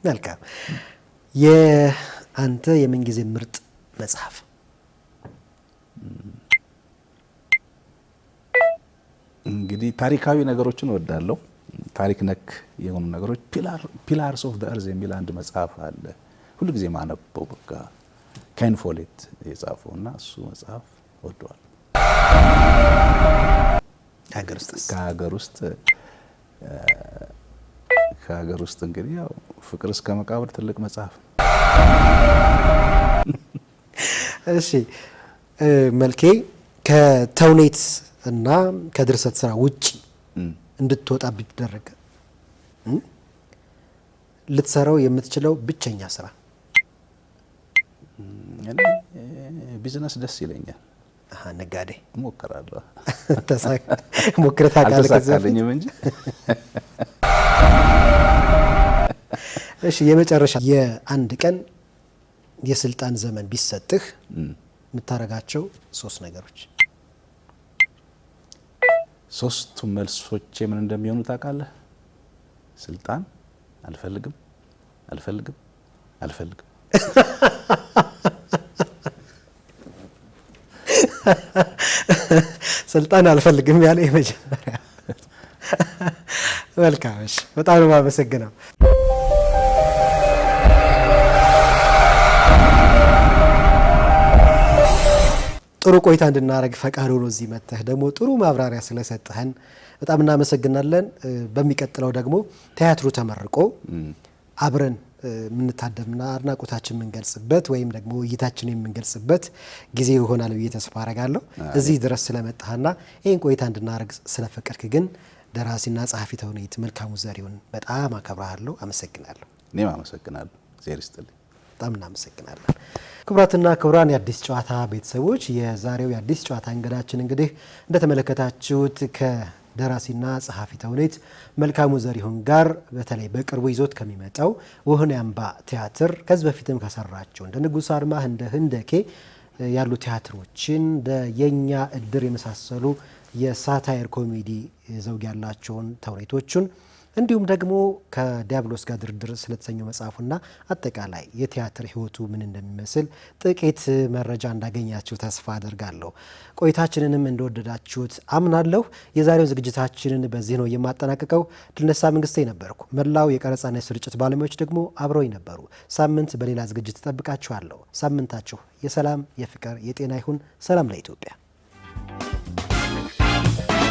መልካም። የአንተ የምን ጊዜ ምርጥ መጽሐፍ? እንግዲህ ታሪካዊ ነገሮችን እወዳለሁ። ታሪክ ነክ የሆኑ ነገሮች ፒላርስ ኦፍ ዘ እርዝ የሚል አንድ መጽሐፍ አለ ሁሉ ጊዜ ማነበው በቃ ኬን ፎሌት የጻፈው እና እሱ መጽሐፍ ወደዋል። ከሀገር ውስጥ እንግዲህ ያው ፍቅር እስከ መቃብር ትልቅ መጽሐፍ። እሺ መልኬ ከተውኔት እና ከድርሰት ስራ ውጪ እንድትወጣ ቢደረግ ልትሰራው የምትችለው ብቸኛ ስራ? ቢዝነስ ደስ ይለኛል። ነጋዴ እሞክራለሁ። ሞክረህ ታውቃለህ? አልተሳካልኝም እንጂ። እሺ የመጨረሻ የአንድ ቀን የስልጣን ዘመን ቢሰጥህ የምታደርጋቸው 3 ነገሮች? 3ቱም መልሶቼ ምን እንደሚሆኑ ታውቃለህ? ስልጣን አልፈልግም፣ አልፈልግም፣ አልፈልግም። ስልጣን አልፈልግም ያለ የመጀመሪያ። መልካም እሺ፣ በጣም ነው የማመሰግነው። ጥሩ ቆይታ እንድናደርግ ፈቃድ ሆኖ እዚህ መጥተህ ደግሞ ጥሩ ማብራሪያ ስለሰጠህን በጣም እናመሰግናለን። በሚቀጥለው ደግሞ ቲያትሩ ተመርቆ አብረን የምንታደምና አድናቆታችን የምንገልጽበት ወይም ደግሞ እይታችን የምንገልጽበት ጊዜ ይሆናል ብዬ ተስፋ አረጋለሁ። እዚህ ድረስ ስለመጣህና ይህን ቆይታ እንድናደርግ ስለፈቀድክ ግን ደራሲና ጸሐፊ ተውኔት መልካሙ ዘሪሁን በጣም አከብረሃለሁ። አመሰግናለሁ። እኔም አመሰግናለሁ። እግዚአብሔር ይስጥልኝ። በጣም እናመሰግናለን። ክቡራትና ክቡራን የአዲስ ጨዋታ ቤተሰቦች የዛሬው የአዲስ ጨዋታ እንግዳችን እንግዲህ እንደተመለከታችሁት ከደራሲና ጸሐፊ ተውኔት መልካሙ ዘሪሁን ጋር በተለይ በቅርቡ ይዞት ከሚመጣው ወህኒ አምባ ቲያትር ከዚህ በፊትም ከሰራቸው እንደ ንጉሥ አርማህ እንደ ህንደኬ ያሉ ቲያትሮችን እንደ የኛ እድር የመሳሰሉ የሳታየር ኮሜዲ ዘውግ ያላቸውን ተውኔቶቹን እንዲሁም ደግሞ ከዲያብሎስ ጋር ድርድር ስለተሰኘው መጽሐፉና አጠቃላይ የቲያትር ህይወቱ ምን እንደሚመስል ጥቂት መረጃ እንዳገኛችሁ ተስፋ አደርጋለሁ። ቆይታችንንም እንደወደዳችሁት አምናለሁ። የዛሬው ዝግጅታችንን በዚህ ነው የማጠናቀቀው። ድልነሳ መንግስቴ ነበርኩ። መላው የቀረጻና የስርጭት ባለሙያዎች ደግሞ አብረውኝ ነበሩ። ሳምንት በሌላ ዝግጅት እጠብቃችኋለሁ። ሳምንታችሁ የሰላም፣ የፍቅር፣ የጤና ይሁን። ሰላም ለኢትዮጵያ።